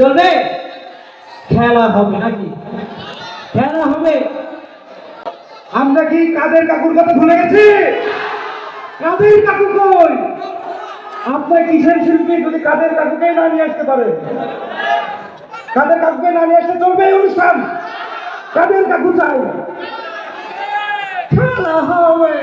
চলবে? খেলা হবে নাকি? খেলা হবে। আমরা কি কাদের কাকুর কথা ভুলে গেছি? কাদের কাকু কই? আপনার কিসের শিল্পী যদি কাদের কাকুকে না নিয়ে আসতে পারে? কাদের কাকুকে না নিয়ে আসতে চলবে এই অনুষ্ঠান? কাদের কাকু চাই? খেলা হবে।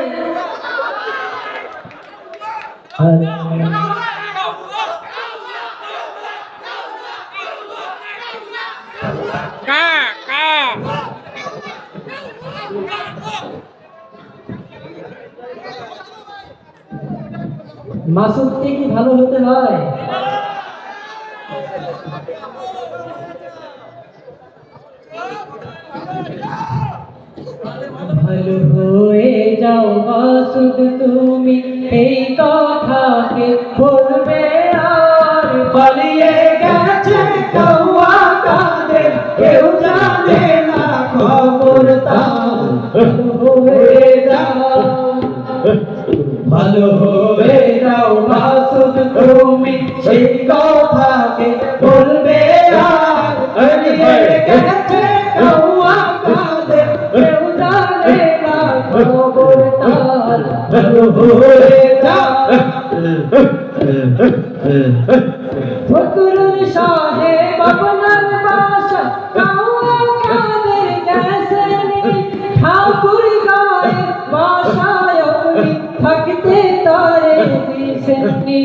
মাসুদকে কি ভালো হতে হয়? ভালো হয়ে যাও মাসুদ তুমি, এই কথাকে বলবে আর। পালিয়ে গেছে কৌয়া কাদের, কেউ জানে না খবর তার। ভালো হয়ে যাও, ভালো হয়ে যাও মাসুদ তুমি, সেই কথাকে বলবে আর। পালিয়ে গেছে কৌয়া কাদের, কেউ জানে না খবর তার। ভালো হয়ে যাও। ফকরুল সাহেব আপনার বাসা কৌয়া কাদের গেছেনি, ঠাকুর গায়ে বাসায় আপনি থাকতে তারে দিছেননি।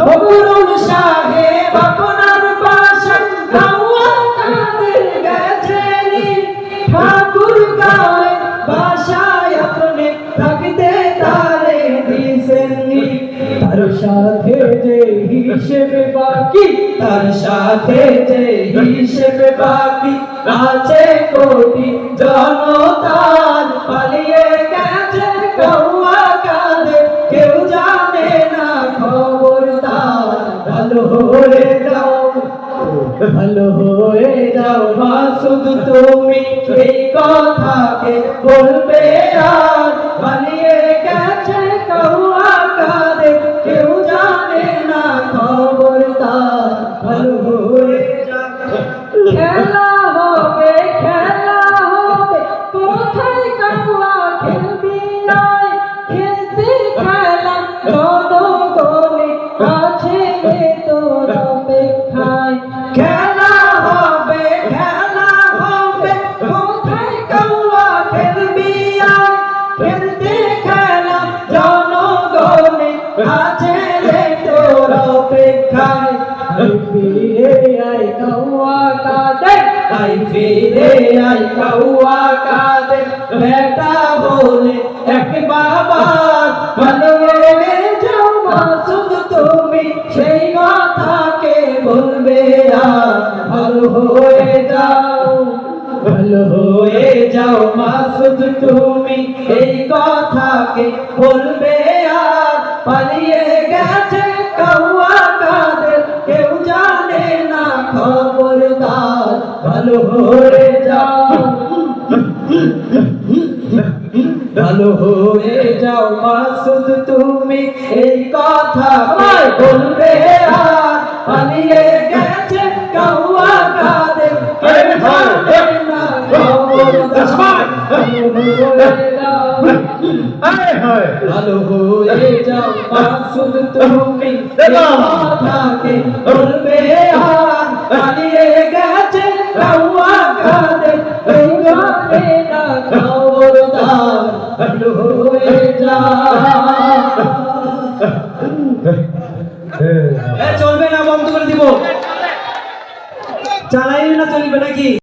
ফকরুল সাহেব আপনার বাসা কৌয়া কাদের গেছেনি, ঠাকুর গায়ে বাসায় আপনি থাকতে তারে দিছেননি। তার সাথে যে হিসেব বাকি, তার সাথে যে হিসেব বাকি আছে কোটি জনতার। পালিয়ে গেছে কৌয়া কাদের, কেউ জানে না খবর তার। ভালো হয়ে যাও, ভালো হয়ে যাও মাসুদ তুমি, এই কথাকে বলবে আর। পালিয়ে গেছে কৌয়া কাদের, কেউ জানে না খবর তার। ভালো হয়ে যাও। খেলা হবে, খেলা হবে, কোথায় কৌয়া খেলবি আয়। খেলতে খেলা জনগণে আছে তোর অপেক্ষায়। খেলা হবে, খেলা হবে, কোথায় কৌয়া খেলবি আয়। খেলতে খেলা জনগণে আছে তোর অপেক্ষায়। ফিরে আয় কৌয়া কাদের, আই ফিরে আয় কৌয়া কাদের, বেটা বলে এক বাবার। ভালো হয়ে যাও মাসুদ তুমি, সেই কথাকে বলবে আর। ভালো হয়ে যাও, ভালো হয়ে যাও মাসুদ তুমি, এই কথাকে বলবে আর। পালিয়ে গেছে কৌয়া কাদের, কেউ জানে না খবর তার। ভালো হয়ে যাও, ভালো হয়ে যাও মাসুদ তুমি, এই কথা বলবে আর। পালিয়ে গেছে কৌয়া কাদের, কেউ জানে না খবর তার। ভালো হয়ে যাও মাসুদ তুমি, কথাকে বলবে আর। পালিয়ে গেছে কৌয়া কাদের, কেউ জানে না খবর তার। ভালো হয়ে যাও। চলবে না, বন্ধ করে দিব। চালাইলে না চলবে নাকি?